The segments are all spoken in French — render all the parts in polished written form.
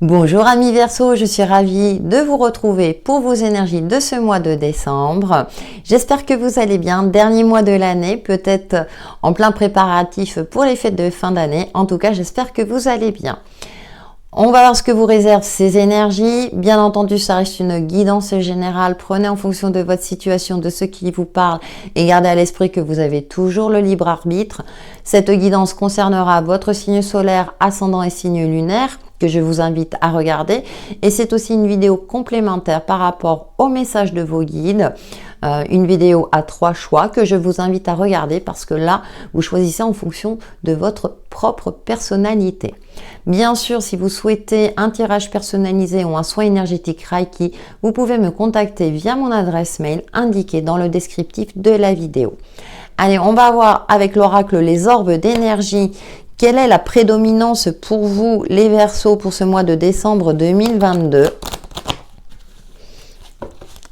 Bonjour amis Verseau, je suis ravie de vous retrouver pour vos énergies de ce mois de décembre. J'espère que vous allez bien, dernier mois de l'année, peut-être en plein préparatif pour les fêtes de fin d'année. En tout cas, j'espère que vous allez bien. On va voir ce que vous réservent ces énergies. Bien entendu, ça reste une guidance générale. Prenez en fonction de votre situation, de ce qui vous parle et gardez à l'esprit que vous avez toujours le libre arbitre. Cette guidance concernera votre signe solaire, ascendant et signe lunaire que je vous invite à regarder. Et c'est aussi une vidéo complémentaire par rapport au message de vos guides. Une vidéo à 3 choix que je vous invite à regarder parce que là, vous choisissez en fonction de votre propre personnalité. Bien sûr, si vous souhaitez un tirage personnalisé ou un soin énergétique Reiki, vous pouvez me contacter via mon adresse mail indiquée dans le descriptif de la vidéo. Allez, on va voir avec l'oracle les orbes d'énergie. Quelle est la prédominance pour vous, les Verseaux, pour ce mois de décembre 2022?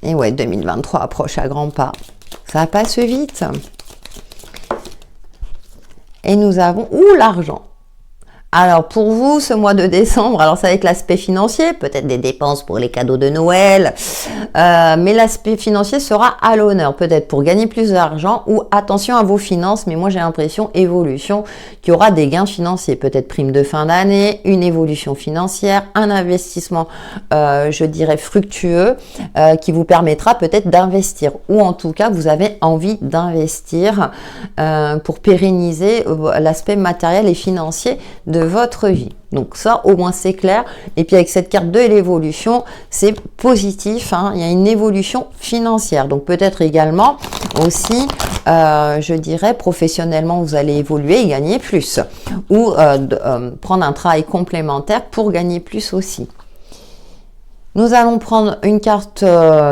Et ouais, 2023 approche à grands pas. Ça passe vite. Et nous avons... Ouh, l'argent! Alors pour vous, ce mois de décembre, alors ça va être l'aspect financier, peut-être des dépenses pour les cadeaux de Noël, mais l'aspect financier sera à l'honneur, peut-être pour gagner plus d'argent ou attention à vos finances, mais moi j'ai l'impression évolution, qu'il y aura des gains financiers, peut-être prime de fin d'année, une évolution financière, un investissement, je dirais fructueux, qui vous permettra peut-être d'investir, ou en tout cas vous avez envie d'investir pour pérenniser l'aspect matériel et financier de votre vie. Donc ça, au moins c'est clair. Et puis avec cette carte de l'évolution, c'est positif, hein. Il y a une évolution financière. Donc peut-être également aussi, je dirais, professionnellement, vous allez évoluer et gagner plus. Ou prendre un travail complémentaire pour gagner plus aussi. Nous allons prendre une carte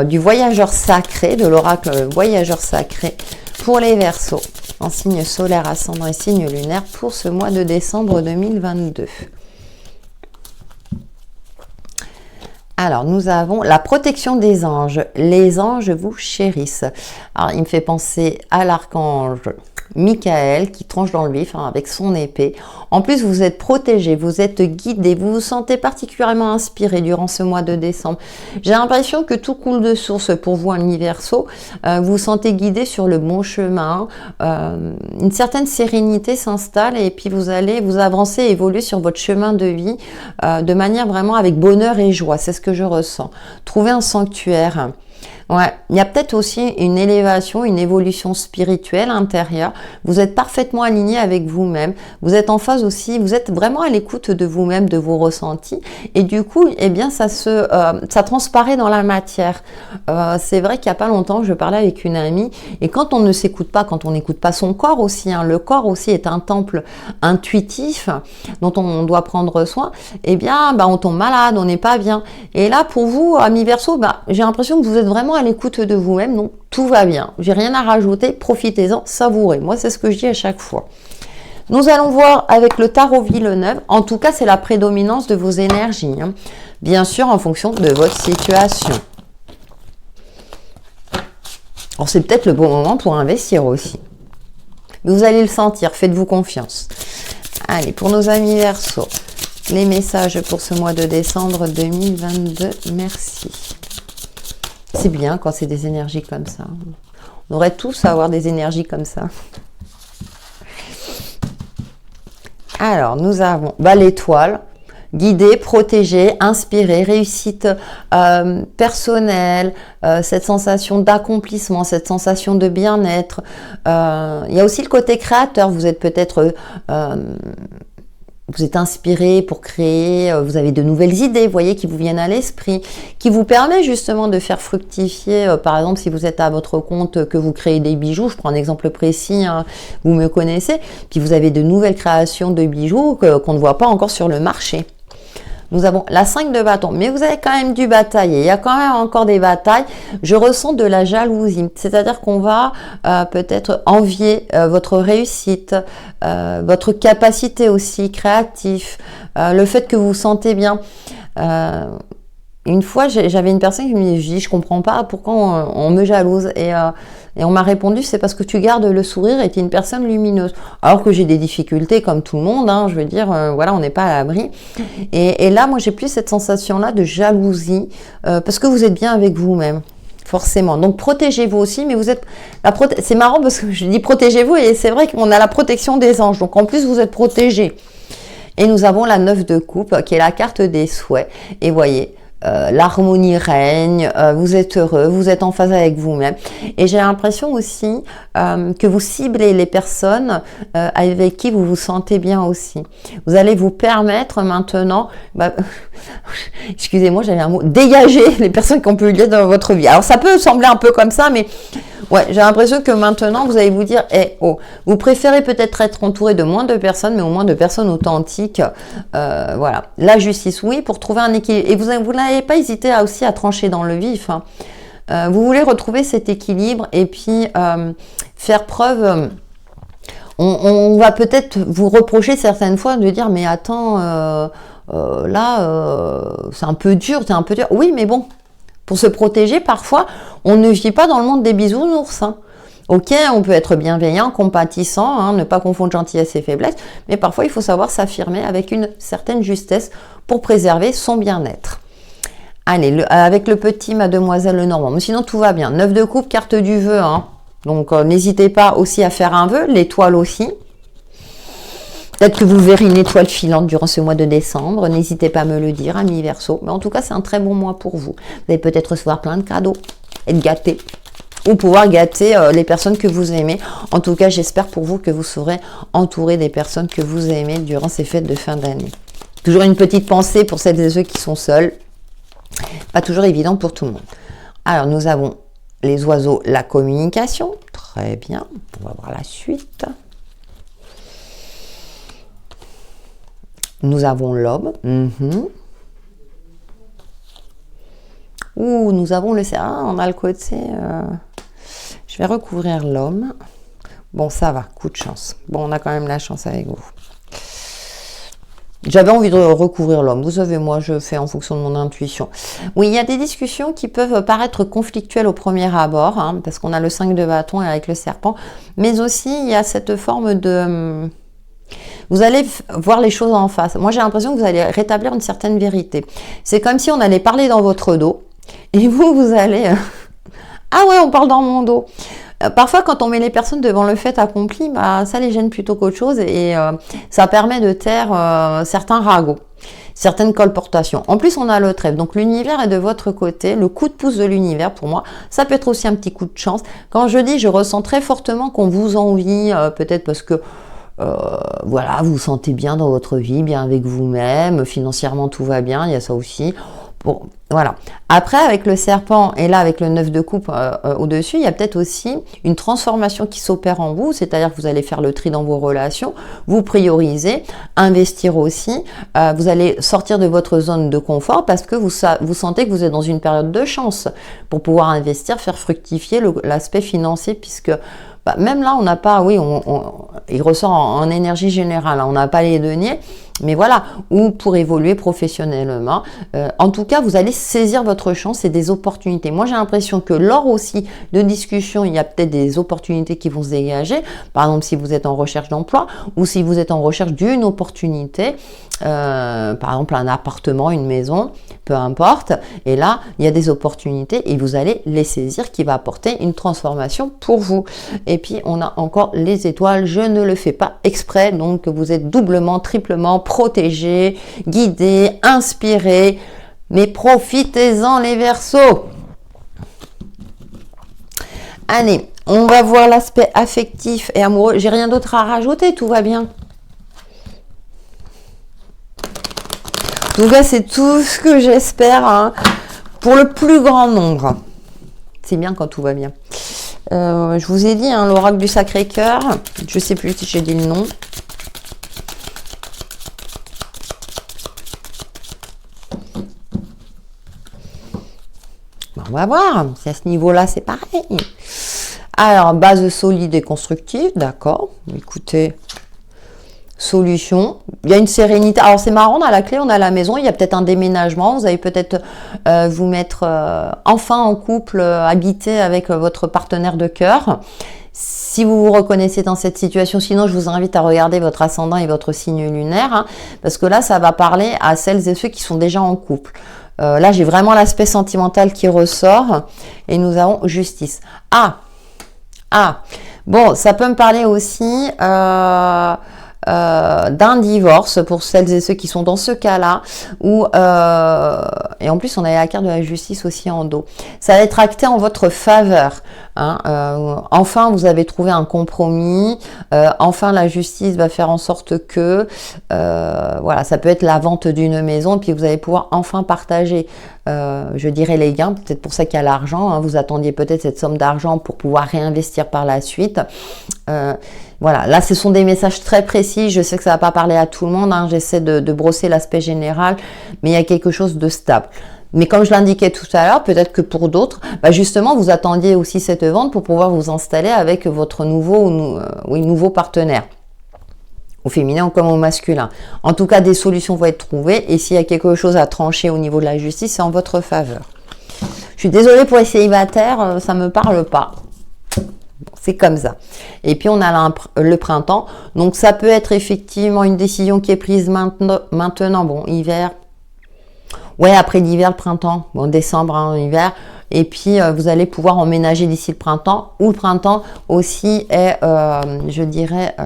du voyageur sacré, de l'oracle voyageur sacré pour les Verseaux, en signe solaire, ascendant et signe lunaire pour ce mois de décembre 2022. Alors, nous avons la protection des anges. Les anges vous chérissent. Alors, il me fait penser à l'archange Michael qui tranche dans le vif avec son épée. En plus, vous êtes protégé, vous êtes guidé, vous vous sentez particulièrement inspiré durant ce mois de décembre. J'ai l'impression que tout coule de source pour vous, amis Verseaux. Vous vous sentez guidé sur le bon chemin. Une certaine sérénité s'installe et puis vous allez vous avancer et évoluer sur votre chemin de vie de manière vraiment avec bonheur et joie. C'est ce que je ressens. Trouvez un sanctuaire. Ouais, il y a peut-être aussi une élévation, une évolution spirituelle intérieure. Vous êtes parfaitement aligné avec vous-même. Vous êtes en phase aussi, vous êtes vraiment à l'écoute de vous-même, de vos ressentis. Et du coup, eh bien, ça transparaît dans la matière. C'est vrai qu'il n'y a pas longtemps, je parlais avec une amie. Et quand on ne s'écoute pas, quand on n'écoute pas son corps aussi, hein, le corps aussi est un temple intuitif dont on doit prendre soin. Eh bien, on tombe malade, on n'est pas bien. Et là, pour vous, amis Verseaux, j'ai l'impression que vous êtes vraiment à l'écoute de vous-même, donc tout va bien. J'ai rien à rajouter, profitez-en, savourez. Moi, c'est ce que je dis à chaque fois. Nous allons voir avec le tarot Villeneuve. En tout cas, c'est la prédominance de vos énergies. Hein. Bien sûr, en fonction de votre situation. Alors, c'est peut-être le bon moment pour investir aussi. Mais vous allez le sentir, faites-vous confiance. Allez, pour nos amis Verseaux, les messages pour ce mois de décembre 2022, merci. C'est bien quand c'est des énergies comme ça. On aurait tous à avoir des énergies comme ça. Alors, nous avons l'étoile, guider, protéger, inspirer, réussite personnelle, cette sensation d'accomplissement, cette sensation de bien-être. Il y a aussi le côté créateur. Vous êtes peut-être... vous êtes inspiré pour créer, vous avez de nouvelles idées, vous voyez, qui vous viennent à l'esprit, qui vous permet justement de faire fructifier, par exemple, si vous êtes à votre compte, que vous créez des bijoux, je prends un exemple précis, hein, vous me connaissez, puis vous avez de nouvelles créations de bijoux qu'on ne voit pas encore sur le marché. Nous avons la 5 de bâton, mais vous avez quand même dû batailler. Il y a quand même encore des batailles. Je ressens de la jalousie, c'est-à-dire qu'on va peut-être envier votre réussite, votre capacité aussi créative, le fait que vous vous sentez bien. une fois, j'avais une personne qui me dit, je comprends pas pourquoi on me jalouse. Et on m'a répondu, c'est parce que tu gardes le sourire et tu es une personne lumineuse. Alors que j'ai des difficultés comme tout le monde, hein, je veux dire, voilà, on n'est pas à l'abri. Et là, moi, j'ai plus cette sensation-là de jalousie, parce que vous êtes bien avec vous-même. Forcément. Donc, protégez-vous aussi, mais vous êtes... C'est marrant parce que je dis protégez-vous et c'est vrai qu'on a la protection des anges. Donc, en plus, vous êtes protégés. Et nous avons la 9 de coupe qui est la carte des souhaits. Et voyez, l'harmonie règne, vous êtes heureux, vous êtes en phase avec vous-même. Et j'ai l'impression aussi que vous ciblez les personnes avec qui vous vous sentez bien aussi. Vous allez vous permettre maintenant, excusez-moi, j'avais un mot, dégager les personnes qui ont pu lier dans votre vie. Alors ça peut sembler un peu comme ça, mais ouais, j'ai l'impression que maintenant vous allez vous dire, vous préférez peut-être être entouré de moins de personnes, mais au moins de personnes authentiques. Voilà, la justice, oui, pour trouver un équilibre. Et vous n'avez pas hésité aussi à trancher dans le vif. Hein. Vous voulez retrouver cet équilibre et puis faire preuve. On va peut-être vous reprocher certaines fois de dire, mais attends, c'est un peu dur, c'est un peu dur. Oui, mais bon. Pour se protéger, parfois, on ne vit pas dans le monde des bisounours. Hein. Ok, on peut être bienveillant, compatissant, hein, ne pas confondre gentillesse et faiblesse, mais parfois, il faut savoir s'affirmer avec une certaine justesse pour préserver son bien-être. Allez, avec le petit Mademoiselle Lenormand. Mais sinon, tout va bien. 9 de coupe, carte du vœu. Hein. Donc, n'hésitez pas aussi à faire un vœu, l'étoile aussi. Peut-être que vous verrez une étoile filante durant ce mois de décembre. N'hésitez pas à me le dire, amis Verseau. Mais en tout cas, c'est un très bon mois pour vous. Vous allez peut-être recevoir plein de cadeaux, être gâtés, ou pouvoir gâter les personnes que vous aimez. En tout cas, j'espère pour vous que vous serez entouré des personnes que vous aimez durant ces fêtes de fin d'année. Toujours une petite pensée pour celles et ceux qui sont seuls. Pas toujours évident pour tout le monde. Alors, nous avons les oiseaux, la communication. Très bien. On va voir la suite. Nous avons l'homme. Ouh, nous avons le cerf. Ah, on a le côté. Je vais recouvrir l'homme. Bon, ça va. Coup de chance. Bon, on a quand même la chance avec vous. J'avais envie de recouvrir l'homme. Vous savez, moi, je fais en fonction de mon intuition. Oui, il y a des discussions qui peuvent paraître conflictuelles au premier abord, hein, parce qu'on a le 5 de bâton avec le serpent. Mais aussi, il y a cette forme de... Vous allez voir les choses en face. Moi, j'ai l'impression que vous allez rétablir une certaine vérité. C'est comme si on allait parler dans votre dos. Et vous allez... Ah ouais, on parle dans mon dos. Parfois, quand on met les personnes devant le fait accompli, ça les gêne plutôt qu'autre chose. Et ça permet de taire certains ragots, certaines colportations. En plus, on a le trèfle. Donc, l'univers est de votre côté. Le coup de pouce de l'univers, pour moi, ça peut être aussi un petit coup de chance. Quand je dis, je ressens très fortement qu'on vous envie, peut-être parce que voilà, vous vous sentez bien dans votre vie, bien avec vous-même, financièrement tout va bien, il y a ça aussi. Bon, voilà. Après, avec le serpent et là avec le 9 de coupe au-dessus, il y a peut-être aussi une transformation qui s'opère en vous, c'est-à-dire que vous allez faire le tri dans vos relations, vous priorisez, investir aussi, vous allez sortir de votre zone de confort parce que vous sentez que vous êtes dans une période de chance pour pouvoir investir, faire fructifier l'aspect financier puisque même là, on n'a pas, oui, il ressort en énergie générale, hein, on n'a pas les deniers, mais voilà, ou pour évoluer professionnellement. En tout cas, vous allez saisir votre chance et des opportunités. Moi, j'ai l'impression que lors aussi de discussions, il y a peut-être des opportunités qui vont se dégager. Par exemple, si vous êtes en recherche d'emploi ou si vous êtes en recherche d'une opportunité, par exemple un appartement, une maison, peu importe. Et là, il y a des opportunités et vous allez les saisir qui va apporter une transformation pour vous. Et puis, on a encore les étoiles. Je ne le fais pas exprès, donc vous êtes doublement, triplement protégés, guidés, inspirés. Mais profitez-en les Verseaux. Allez, on va voir l'aspect affectif et amoureux. J'ai rien d'autre à rajouter, tout va bien. En tout cas, c'est tout ce que j'espère hein, pour le plus grand nombre. C'est bien quand tout va bien. Je vous ai dit, hein, l'oracle du Sacré-Cœur. Je ne sais plus si j'ai dit le nom. On va voir. Si à ce niveau-là, c'est pareil. Alors, base solide et constructive. D'accord. Écoutez, solution. Il y a une sérénité. Alors c'est marrant, on a la clé, on a la maison, il y a peut-être un déménagement, vous allez peut-être vous mettre enfin en couple, habiter avec votre partenaire de cœur. Si vous vous reconnaissez dans cette situation, sinon je vous invite à regarder votre ascendant et votre signe lunaire, hein, parce que là ça va parler à celles et ceux qui sont déjà en couple. Là j'ai vraiment l'aspect sentimental qui ressort, et nous avons justice. Bon, ça peut me parler aussi d'un divorce pour celles et ceux qui sont dans ce cas-là, et en plus on a la carte de la justice aussi en dos. Ça va être acté en votre faveur, hein. Enfin vous avez trouvé un compromis, enfin la justice va faire en sorte que voilà, ça peut être la vente d'une maison, et puis vous allez pouvoir enfin partager, je dirais, les gains. Peut-être pour ça qu'il y a l'argent, hein. Vous attendiez peut-être cette somme d'argent pour pouvoir réinvestir par la suite. Voilà, là ce sont des messages très précis, je sais que ça va pas parler à tout le monde, hein. J'essaie de brosser l'aspect général, mais il y a quelque chose de stable. Mais comme je l'indiquais tout à l'heure, peut-être que pour d'autres, justement vous attendiez aussi cette vente pour pouvoir vous installer avec votre nouveau partenaire, au féminin comme au masculin. En tout cas, des solutions vont être trouvées, et s'il y a quelque chose à trancher au niveau de la justice, c'est en votre faveur. Je suis désolée pour les célibataires, ça me parle pas. C'est comme ça. Et puis on a le printemps, donc ça peut être effectivement une décision qui est prise maintenant, bon, hiver, ouais, après l'hiver, le printemps, bon, décembre, hein, hiver, et puis vous allez pouvoir emménager d'ici le printemps, ou le printemps aussi est, je dirais,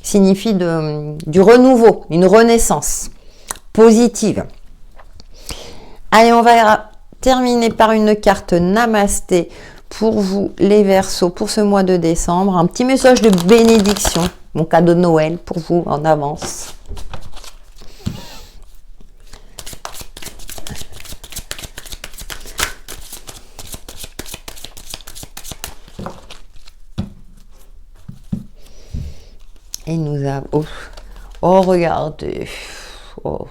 signifie du renouveau, une renaissance positive. Allez, on va terminer par une carte Namasté pour vous les Verseaux pour ce mois de décembre. Un petit message de bénédiction, mon cadeau de Noël pour vous en avance. Et nous avons... Oh, regardez. Oh,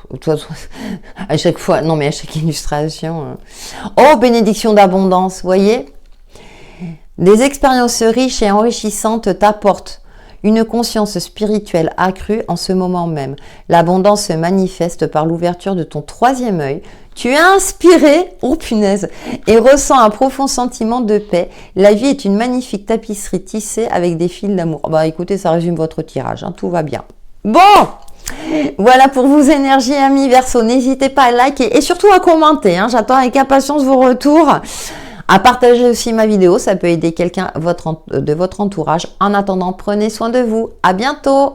à chaque fois, non mais à chaque illustration. Oh, bénédiction d'abondance, voyez. Des expériences riches et enrichissantes t'apportent une conscience spirituelle accrue en ce moment même. L'abondance se manifeste par l'ouverture de ton troisième œil. Tu es inspiré, oh punaise, et ressens un profond sentiment de paix. La vie est une magnifique tapisserie tissée avec des fils d'amour. Bah écoutez, ça résume votre tirage, hein, tout va bien. Bon, voilà pour vos énergies, amis Verseau. N'hésitez pas à liker et surtout à commenter, hein. J'attends avec impatience vos retours. À partager aussi ma vidéo, ça peut aider quelqu'un de votre entourage. En attendant, prenez soin de vous. À bientôt!